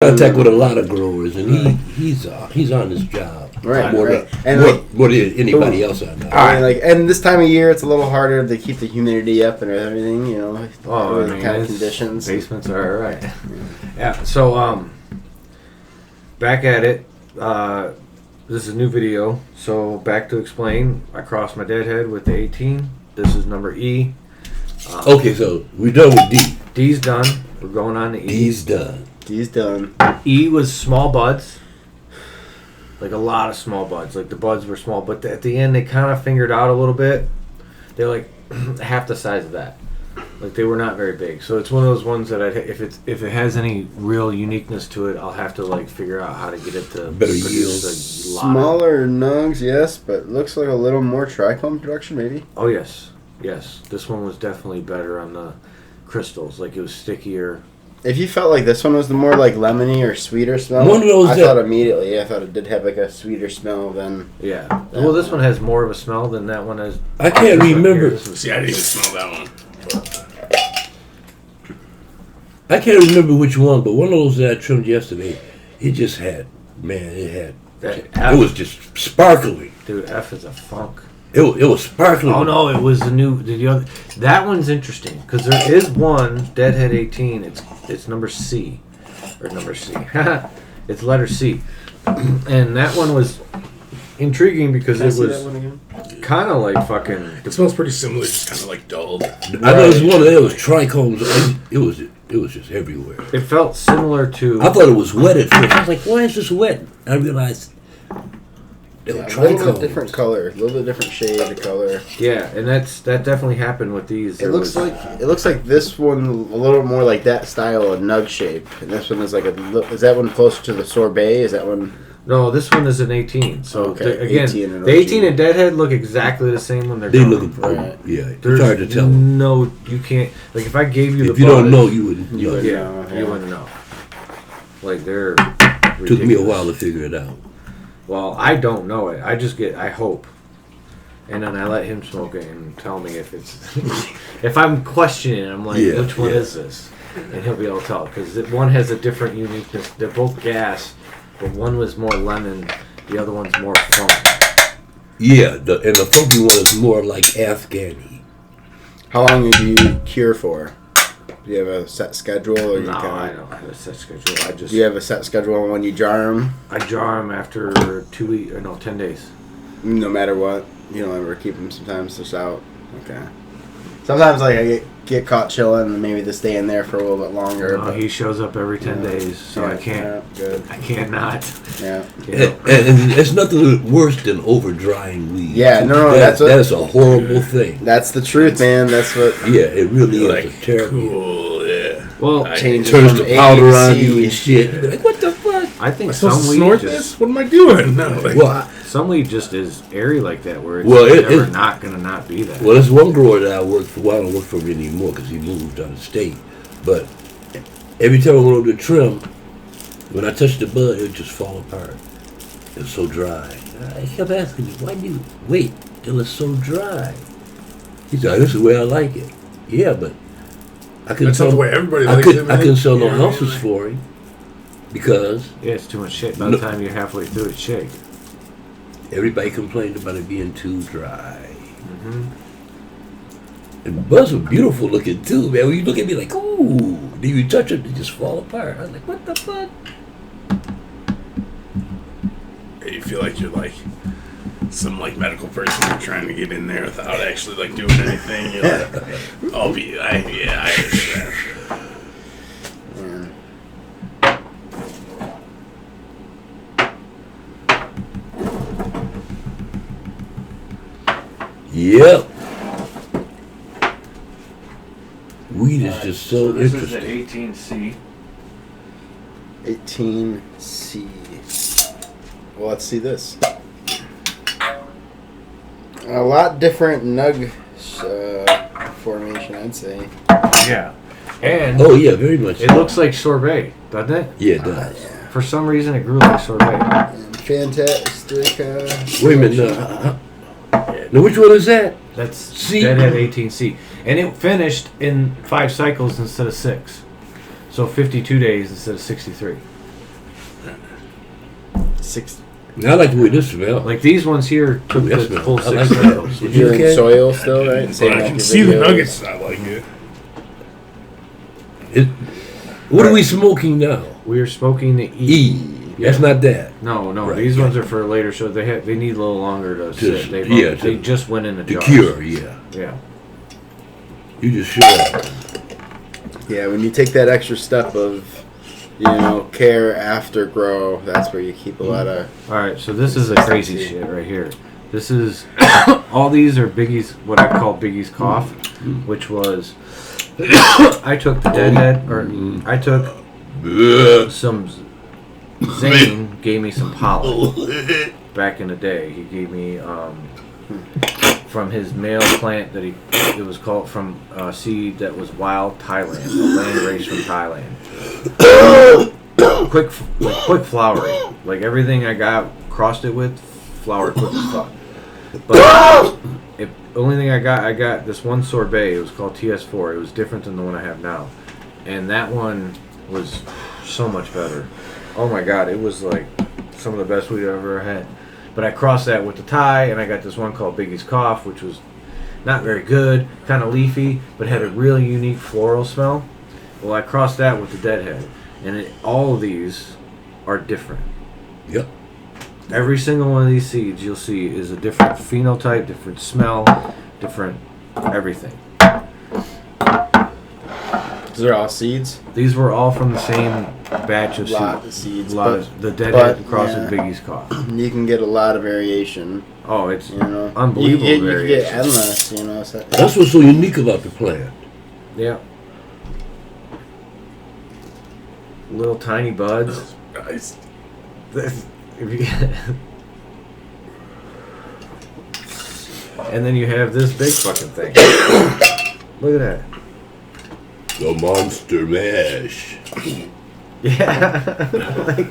contact with a lot of growers, and he's on his job, right? More than anybody else I know. And this time of year, it's a little harder to keep the humidity up and everything. Kind of conditions. Basements are all right. Yeah. So back at it. This is a new video. So back to explain. I crossed my deadhead with the 18. This is number E. Okay, so we're done with D. D's done. We're going on to E. D's done. D's done. E was small buds. Like a lot of small buds. Like the buds were small, but at the end they kind of fingered out a little bit. They're like half the size of that. Like they were not very big. So it's one of those ones that if it has any real uniqueness to it, I'll have to like figure out how to get it to better produce yield. a lot. Smaller nugs, yes, but looks like a little more trichome production, maybe. Oh yes. This one was definitely better on the crystals. Like it was stickier. If you felt like this one was the more like lemony or sweeter smell, I thought immediately. I thought it did have like a sweeter smell than. Yeah. Well, this one has more of a smell than that one has. I can't remember. See, I didn't even smell that one. I can't remember which one, but one of those that I trimmed yesterday, it just had, it was just sparkly. Dude, F is a funk. It was sparkling. Oh no, it was the new. That one's interesting because there is one Deadhead 18. It's number C, or number C. It's letter C, and that one was intriguing because it was kind of like fucking. It smells pretty similar, just kind of like dulled. I know it was one of those trichomes. It was just everywhere. It felt similar to. I thought it was wet at first. I was like, "Why is this wet?" I realized. A little bit different color, a little bit different shade of color. Yeah, and that definitely happened with these. It looks like this one a little more like that style of nug shape, and this one is like is that one closer to the sorbet? Is that one? No, this one is an 18. So okay. again, 18 the 18 and Deadhead look exactly the same when they're They gone. look it's hard to tell. No, you can't. Like if I gave you if you don't know, you wouldn't. You wouldn't know. Like they're. Ridiculous. Took me a while to figure it out. Well, I don't know it. I hope. And then I let him smoke it and tell me if it's... if I'm questioning it, I'm like, which one is this? And he'll be able to tell. Because one has a different uniqueness. They're both gas, but one was more lemon, the other one's more funk. Yeah, and the funky one is more like Afghani. How long do you cure for? Do you have a set schedule? Or No, I don't have a set schedule. Do you have a set schedule on when you jar them? I jar them after 2 weeks, or no, 10 days. No matter what? You don't ever keep them sometimes just out? Okay. Sometimes like I get caught chilling and maybe they stay in there for a little bit longer. No, but he shows up every 10 days, so I can't. Good. I can't not. Yeah. And it's nothing worse than over drying weed. Yeah, no, that's a horrible thing. That's the truth, man. That's what. Yeah, it really is like, terrible. Cool, yeah. Well, turns the powder on you and shit. You're like, what the fuck? I think some some weed snort just, this? What am I doing? No, like, some weed just is airy like that, where it's never not gonna not be that. Well, there's one grower that I worked for. Well, I don't work for him anymore because he moved out of state. But every time I went over to trim, when I touched the bud, it would just fall apart. It was so dry. I kept asking him, why do you wait till it's so dry? He said, this is the way I like it. Yeah, but I couldn't that's not the way everybody likes it. I couldn't sell no houses for him because it's too much shit. By the time you're halfway through it, shake. Everybody complained about it being too dry. Mm-hmm. And the buds were beautiful looking too, man. When you look at me like, ooh, then you touch it, they just fall apart. I was like, what the fuck? You feel like you're like some like medical person you're trying to get in there without actually like doing anything. You're like, I understand. Yep. Weed is just so interesting. This is the 18C. 18C. Well, let's see this. A lot different nug formation, I'd say. Yeah. And oh yeah, very much. It looks like sorbet, doesn't it? Yeah, it does. Yeah. For some reason, it grew like sorbet. Fantastic. Wait a minute. Now, which one is that? That's C. Deadhead 18C. And it finished in 5 cycles instead of 6. So 52 days instead of 63. 6. I like the way this smells. Like these ones here took Ooh, that the smells- full I 6 like that. candles. Did You're in okay? soil still, right? But Same I like can your see the videos. nuggets. I like it. What are we smoking now? We are smoking the E. E. That's not that. No, Right, these yeah. ones are for later, so they need a little longer to sit. They yeah, they to- just went in the The jars. cure, yeah. Yeah. You just sure. Yeah, when you take that extra step of, care after grow, that's where you keep a lot of. All right, so this is a crazy shit right here. This is all these are Biggie's, what I call Biggie's cough, which was I took the deadhead, or I took some Zane gave me some pollen back in the day. He gave me from his male plant that it was called from seed that was wild Thailand, a land race from Thailand. quick flowering, like everything I got crossed it with flowered quick as fuck. But the only thing I got this one sorbet. It was called TS4. It was different than the one I have now, and that one was so much better. Oh my god, it was like some of the best weed I've ever had. But I crossed that with the Thai, and I got this one called Biggie's Cough, which was not very good, kind of leafy, but had a really unique floral smell. Well, I crossed that with the deadhead, and all of these are different. Yep. Every single one of these seeds you'll see is a different phenotype, different smell, different everything. These are all seeds. These were all from the same batch of Lot seeds. of seeds. The deadhead but, crossed yeah. with Biggie's Cough. You can get a lot of variation. Oh, it's unbelievable You can get variation. endless. So, That's what's so unique about the plant. Yeah. Little tiny buds. Guys, And then you have this big fucking thing. Look at that. The monster mash. Yeah. Like,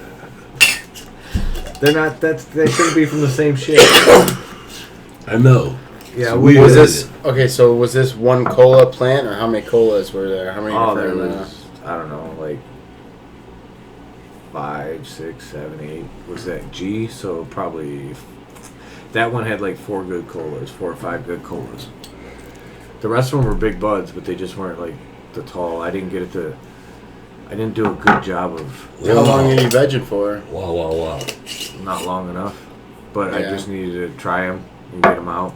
they're not. They shouldn't be from the same shit. I know. Yeah. So We was did this okay? So was this one cola plant, or how many colas were there? How many Oh, there different? was. I don't know, like 5, 6, 7, 8. Was that G? So probably that one had like 4 good colas, 4 or 5 good colas. The rest of them were big buds, but they just weren't like the tall. I didn't do a good job of How long are you vegging for? Wow. not long enough, but I Yeah. just needed to try them and get them out.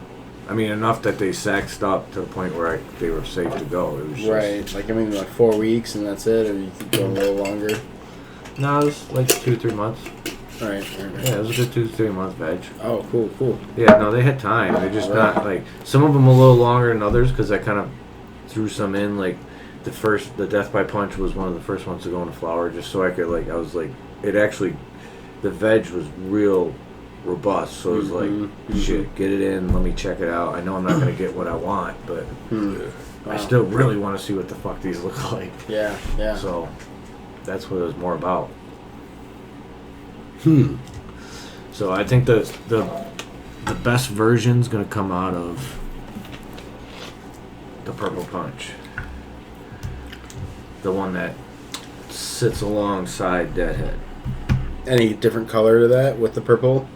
I mean, enough that they sexed up to the point where they were safe to go. It was just, Right, like like 4 weeks and that's it, or you keep going a little longer. No, it was like 2-3 months. Right. Yeah, it was a good 2-3 month veg. Oh, cool. Yeah, no, they had time. They're just not like some of them a little longer than others because I kind of threw some in. Like the Death by Punch was one of the first ones to go into flower, just so I could the veg was real robust. So it was like, shit, get it in. Let me check it out. I know I'm not gonna get what I want, but I still really want to see what the fuck these look like. Yeah. So that's what it was more about. So I think the best version's gonna come out of the Purple Punch, the one that sits alongside Deadhead. Any different color to that with the purple?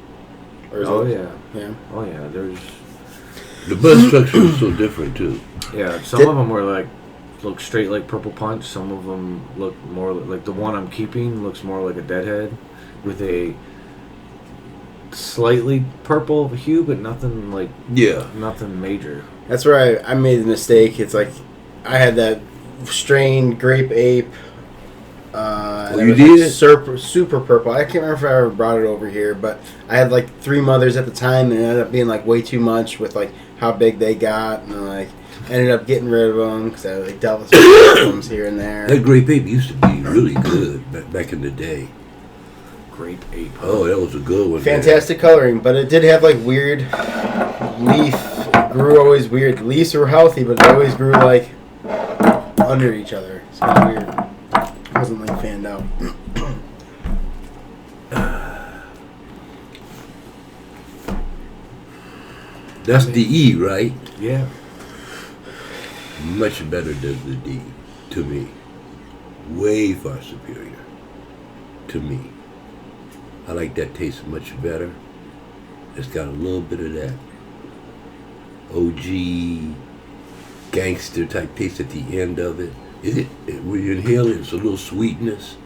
Or is Oh it- yeah. Oh yeah. There's The bud structure is so different too. yeah. Some of them were look straight like Purple Punch. Some of them look more like the one I'm keeping looks more like a Deadhead with a slightly purple hue, but nothing nothing major. That's where I made the mistake. It's like I had that strain grape ape. And you it was did? super purple. I can't remember if I ever brought it over here, but I had like 3 mothers at the time, and it ended up being like way too much with like how big they got, and like ended up getting rid of them because I like dealt with some problems here and there. That grape ape used to be really good back in the day. Grape ape. Oh, that was a good one. Fantastic coloring, but it did have like weird leaf. It grew always weird. The leaves were healthy, but they always grew like under each other. It's kind of weird. It wasn't like fanned out. That's the E, right? Yeah. Much better than the D, to me. Way far superior, to me. I like that taste much better. It's got a little bit of that OG gangster type taste at the end of it. When you inhale it, it's a little sweetness.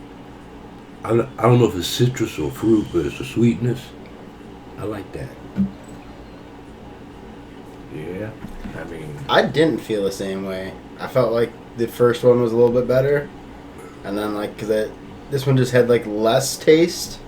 I don't know if it's citrus or fruit, but it's a sweetness. I like that. Yeah, I mean, I didn't feel the same way. I felt like the first one was a little bit better, and then like this one just had like less taste.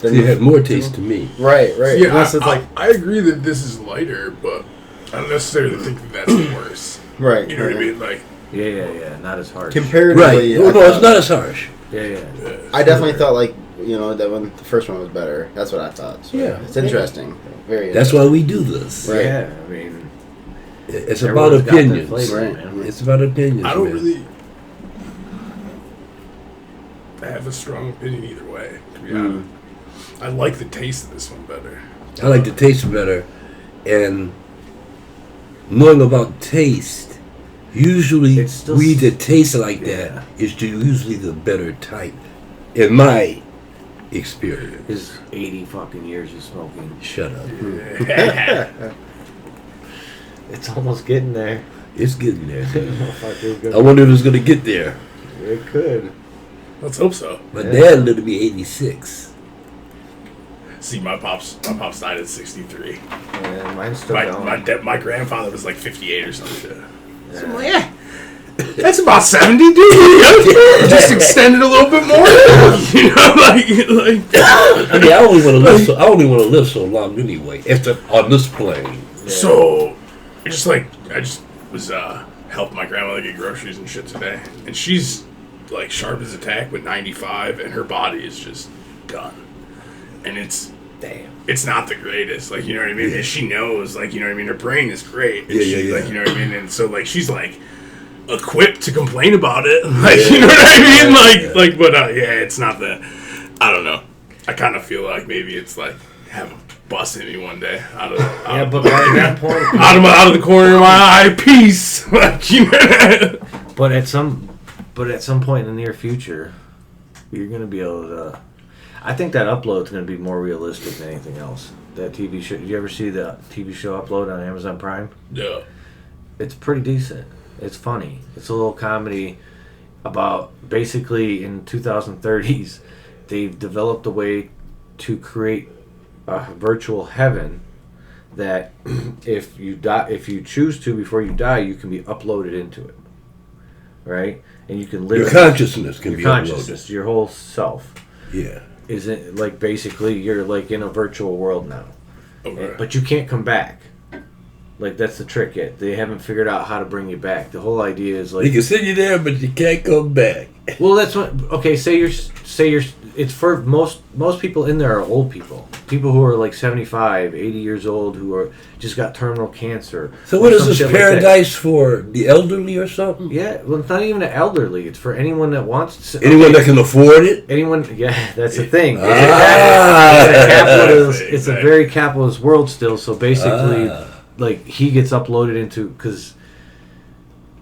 It had more taste to me. Right. Yeah, Unless it's like I agree that this is lighter, but I don't necessarily think that that's worse. right. You know what I mean? Like, yeah, not as harsh. Comparatively, Right. No, it's not as harsh. Yeah. I definitely thought like that one, the first one was better. That's what I thought. So Yeah. it's interesting. Very. That's why we do this. Right. Yeah, I mean, It's about everyone's got their opinions. flavor, Right. man. It's about opinions. I don't man. really have a strong opinion either way, to be Mm. honest. I like the taste of this one better. I like the taste better, and knowing about taste, usually It's still weed that taste like Yeah. that is usually the better type, in my experience. His 80 fucking years of smoking. Shut up. It's almost getting there. It's getting there. Motherfucker's I gonna- wonder if it's gonna get there. It could. Let's hope so. My Yeah. dad lived to be 86. See, my pops died at 63. Yeah, mine's still going. My grandfather was like 58 or some shit. Yeah. So I'm like, yeah, that's about 70, dude. Just extend it a little bit more. You know, like. I mean, I only want to live. I only want to live so long anyway. After on this plane. So, I just was helping my grandmother get groceries and shit today, and she's like sharp as a tack, but 95, and her body is just done, and it's not the greatest, like, you know what I mean. Yeah. And she knows, like, you know what I mean. Her brain is great, and Yeah, she, yeah. like, you know what I mean. And so, like, she's like equipped to complain about it, like, you know what I mean. Like, but yeah, it's not that. I don't know. I kind of feel like maybe it's like have a bus in me one day out of But by that point, out of the corner of my eye, peace. Like, you know. but at some point in the near future, you're gonna be able to. I think that upload's gonna be more realistic than anything else. That TV show. Did you ever see the TV show Upload on Amazon Prime? Yeah. It's pretty decent. It's funny. It's a little comedy about basically in 2030s, they've developed a way to create a virtual heaven that if you choose to before you die, you can be uploaded into it, right? And you can live Your consciousness can your be consciousness, uploaded. your whole self. Yeah. Isn't like basically you're like in a virtual world now, Okay. but you can't come back. Like that's the trick yet. They haven't figured out how to bring you back. The whole idea is They like, can send you there, but you can't come back. well, that's what. Okay, say you're. It's for most people in there are old people who are like 75, 80 years old who are just got terminal cancer. So what or is some this, shit like that. paradise for the elderly or something? Yeah, well, it's not even the elderly. It's for anyone that wants to. Anyone that can afford it? Anyone, yeah, that's the thing. Ah. It's a very capitalist world still. So basically, like he gets uploaded into because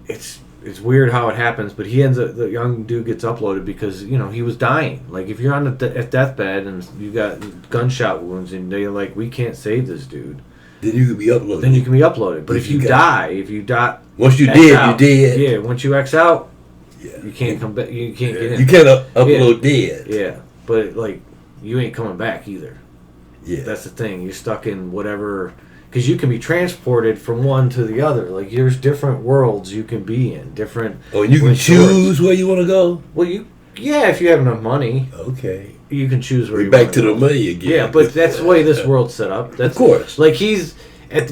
it's weird how it happens, but the young dude gets uploaded because he was dying. Like if you're on at deathbed and you got gunshot wounds and they're like, we can't save this dude, Then you can be uploaded. then you can be uploaded. But if you die, Once you X dead, out. you dead. Yeah, once you X out, Yeah. you can't come back. You can't get in. You can't upload dead. Yeah, but like you ain't coming back either. Yeah. That's the thing. You're stuck in whatever, because you can be transported from one to the other. Like there's different worlds you can be in. Different. Oh, and you can choose where you want to go? Well, if you have enough money, Okay. you can choose where We're you back wanna to the go. money again. Yeah, but that's the way this world's set up. That's, Of course. Like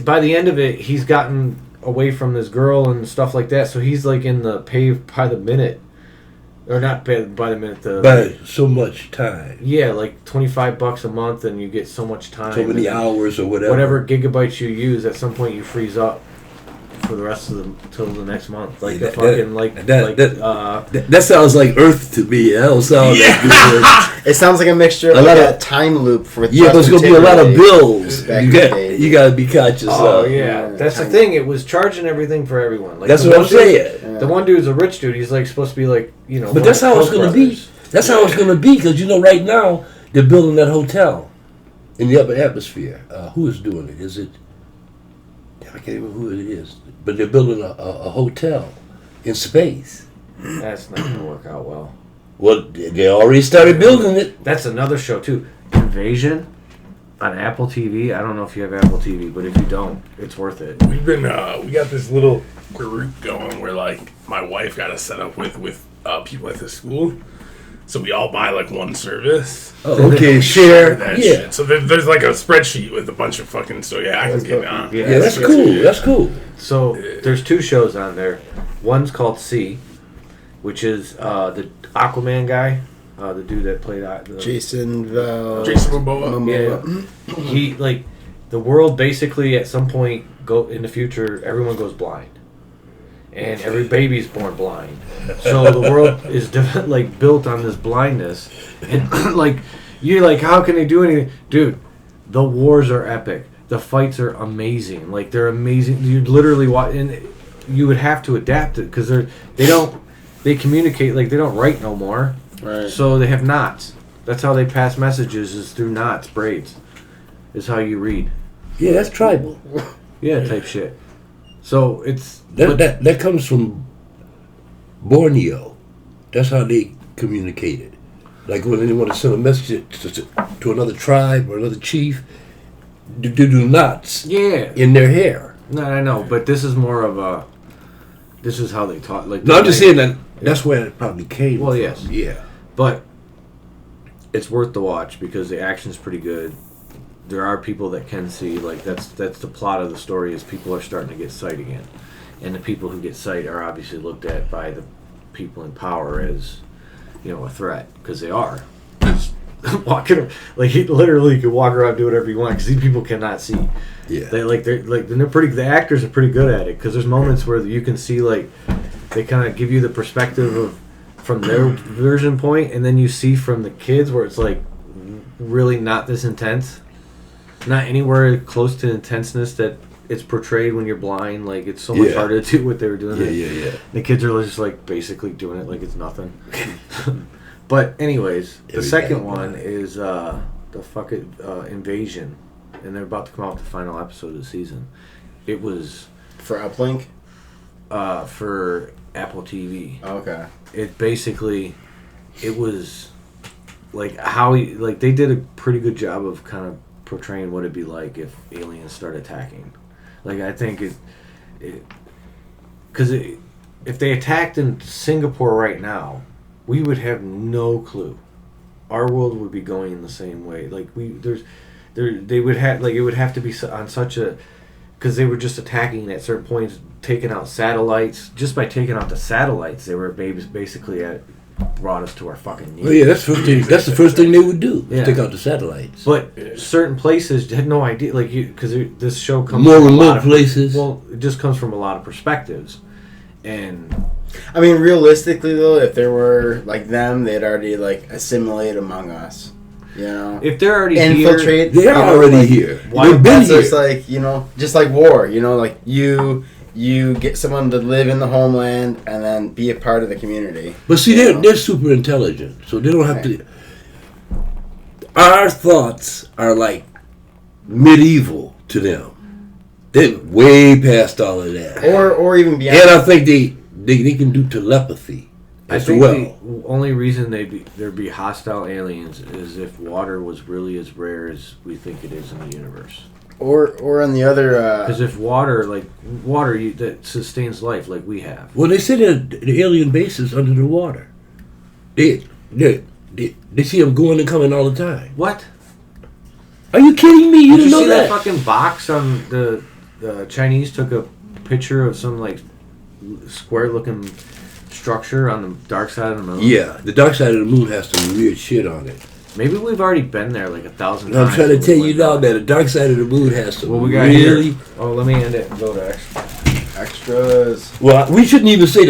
by the end of it, he's gotten away from this girl and stuff like that. So he's like in the pay by the minute, or not pay by the minute. By so much time. Yeah, like $25 a month, and you get so much time. So many and hours or whatever. whatever gigabytes you use, at some point you freeze up for the rest of till the next month. Like Yeah, the fucking that sounds like Earth to me. That don't sound that good. It sounds like a mixture of A lot like of- a time loop for Yeah, but it's gonna be a lot of bills. Back You in the got day. you got to be conscious Oh of. yeah, that's the time. thing. It was charging everything for everyone. Like That's the what I'm one dude- saying. Yeah. The one dude's a rich dude. He's like supposed to be like But that's how it's Koch gonna be. brothers. That's how it's gonna be because right now They're building that hotel in the upper atmosphere. Who is doing it? Is it? I can't remember who it is. But they're building a hotel in space. That's not gonna work out well. Well, they already started building it. That's another show too. Invasion on Apple TV. I don't know if you have Apple TV, but if you don't, it's worth it. We've been we got this little group going where like my wife got us set up with people at the school, so we all buy like one service. Oh, okay, share. That Yeah, shit. So there's like a spreadsheet with a bunch of fucking. So yeah, I can get on. yeah, that's cool. That's cool. So there's 2 shows on there. One's called C, which is the Aquaman guy, the dude that played Jason Momoa. Yeah, he like the world basically at some point in the future everyone goes blind, and every baby's born blind. So the world is like built on this blindness, and like you're like, how can they do anything, dude? The wars are epic. The fights are amazing. Like they're amazing. You literally watch, and you would have to adapt it because they communicate like they don't write no more. Right. So they have knots. That's how they pass messages is through knots, braids. Is how you read. Yeah, that's tribal. Yeah, type shit. So it's That comes from Borneo. That's how they communicated. Like when they want to send a message to another tribe or another chief, they do knots yeah. in their hair. No, I know, but this is more of a. This is how they talk. Like No, I'm just saying that that's where it probably came Well, from. yes. Yeah. But it's worth the watch because the action's pretty good. There are people that can see. Like that's the plot of the story is people are starting to get sight again, and the people who get sight are obviously looked at by the people in power as, a threat because they are. Walking like he literally could walk around do whatever you want because these people cannot see. Yeah. They're pretty. The actors are pretty good at it because there's moments where you can see like they kind of give you the perspective of from their version point, and then you see from the kids where it's like really not this intense, not anywhere close to the intenseness that it's portrayed when you're blind. Like it's so much harder to do what they were doing. Yeah. The kids are just like basically doing it like it's nothing. But anyways, the Everybody second one blind. is the fucking Invasion, and they're about to come out with the final episode of the season. It was for Uplink. For Apple TV. Okay. It was like how they did a pretty good job of kind of portraying what it'd be like if aliens start attacking. Like I think because if they attacked in Singapore right now, we would have no clue. Our world would be going in the same way. Like they would have like it would have to be on such a because they were just attacking at certain points, taking out satellites. Just by taking out the satellites, they were basically brought us to our fucking knees. Well, yeah, that's the first thing they would do. Yeah. Take out the satellites. But certain places had no idea, like because this show comes More from a lot remote of places. Well, it just comes from a lot of perspectives, and I mean, realistically though, if there were like them, they'd already like assimilate among us. if they're already infiltrate. They are already here. They've been That's here. just like just like war. Like you get someone to live in the homeland and then be a part of the community. But see, they're super intelligent, so they don't have to. Our thoughts are like medieval to them. They're way past all of that. Or even beyond. And I think they can do telepathy I as think well. the only reason there'd be hostile aliens is if water was really as rare as we think it is in the universe. Or on the other. Because if water that sustains life like we have. Well, they say that the alien bases under the water. They see them going and coming all the time. What? Are you kidding me? You Did didn't you know see that? that fucking box on the Chinese took a picture of some like square looking structure on the dark side of the moon? Yeah, the dark side of the moon has some weird shit on it. Maybe we've already been there like 1,000 And I'm times. trying to tell you now that the dark side of the moon has some Well, we got really. here. Oh, let me end it and go to extra. Extras. Well, we shouldn't even say the